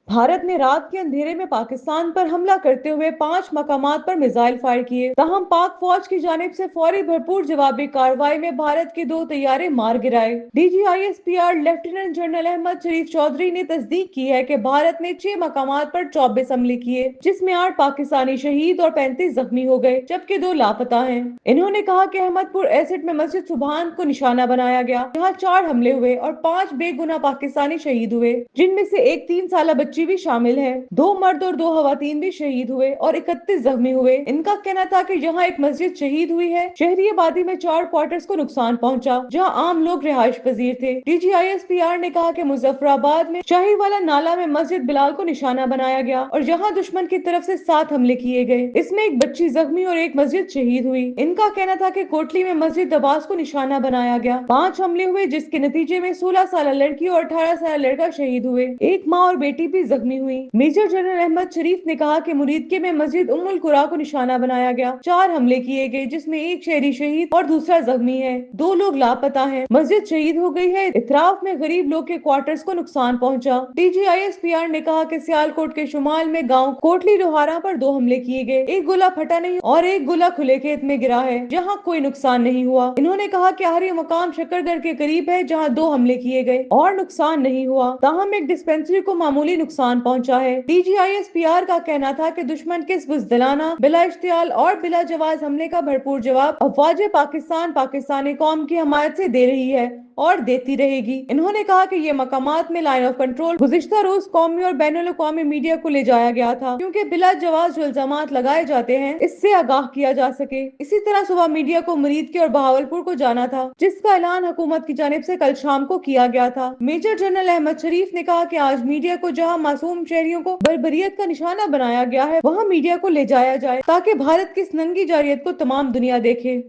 भारत ने रात के अंधेरे में पाकिस्तान पर हमला करते हुए 5 मकामात पर मिसाइल फायर किए। ताहम पाक फौज की जानिब से फौरी भरपूर जवाबी कार्रवाई में भारत के 2 तैयारे मार गिराए। DGISPR लेफ्टिनेंट जनरल अहमद शरीफ चौधरी ने तस्दीक की है कि भारत ने 6 मकामात पर 24 हमले किए, जिसमें 8 पाकिस्तानी शहीद और 35 जख्मी हो गए, जबकि 2 लापता हैं। इन्होंने कहा कि अहमदपुर एसिड में मस्जिद सुबहान को निशाना बनाया गया, जहां 4 हमले हुए और 5 बेगुनाह पाकिस्तानी शहीद हुए, जिनमें से एक 3 साल बच्ची भी शामिल है। 2 मर्द और 2 खवातीन भी शहीद हुए और 31 जख्मी हुए। इनका कहना था कि जहां एक मस्जिद शहीद हुई है, शहरी आबादी में 4 क्वार्टर्स को नुकसान पहुंचा, जहां आम लोग रिहाइश पजीर थे। DGISPR ने कहा कि मुजफ्फराबाद में शाहीवाला नाला में मस्जिद बिलाल को निशाना बनाया गया और जहां दुश्मन की तरफ से 7 हमले किए गए। इसमें एक बच्ची जख्मी और एक मस्जिद शहीद हुई। इनका कहना था कि कोटली में मस्जिद अब्बास को निशाना बनाया गया। 5 हमले हुए, जिसके नतीजे में 16 साल लड़की और 18 साल लड़का शहीद हुए। एक माँ और बेटी भी जख्मी हुई। मेजर जनरल अहमद शरीफ ने कहा कि मुरीदके में मस्जिद उम्मुल कुरा को निशाना बनाया गया। 4 हमले किए गए, जिसमें एक शहरी शहीद और दूसरा जख्मी है। 2 लोग लापता हैं। मस्जिद शहीद हो गई है। इतराफ में गरीब लोग के क्वार्टर्स को नुकसान पहुंचा। DGISPR ने कहा कि सियालकोट के शुमाल में गांव कोटली लोहारा पर 2 हमले किए गए। एक गोला फटा नहीं और एक गोला खुले खेत में गिरा है, जहां कोई नुकसान नहीं हुआ। इन्होंने कहा कि हर मकाम शकरगढ़ के करीब है, जहां 2 हमले किए गए और नुकसान नहीं हुआ। ताहम एक डिस्पेंसरी को मामूली नुकसान पहुंचा है। DGISPR का कहना था कि दुश्मन के इस बुज़दिलाना, बिला इश्तियाल और बिला जवाज हमले का भरपूर जवाब अफवाज पाकिस्तान पाकिस्तानी कौम की हमायत से दे रही है और देती रहेगी। इन्होंने कहा कि ये मकामात में लाइन ऑफ कंट्रोल गुज़िश्ता रोज कौमी और बैनुल अक़वामी मीडिया को ले जाया गया था, क्योंकि बिला जवाज जो इल्जामात लगाए जाते हैं, इससे आगाह किया जा सके। इसी तरह सुबह मीडिया को मुरीदके और बहावलपुर को जाना था, जिसका ऐलान हुकूमत की जानिब से कल शाम को किया गया था। मेजर जनरल अहमद शरीफ ने कहा कि आज मीडिया को जहां मासूम शहरियों को बर्बरियत का निशाना बनाया गया है, वहां मीडिया को ले जाया जाए, ताकि भारत की इस नंगी जारियत को तमाम दुनिया देखे।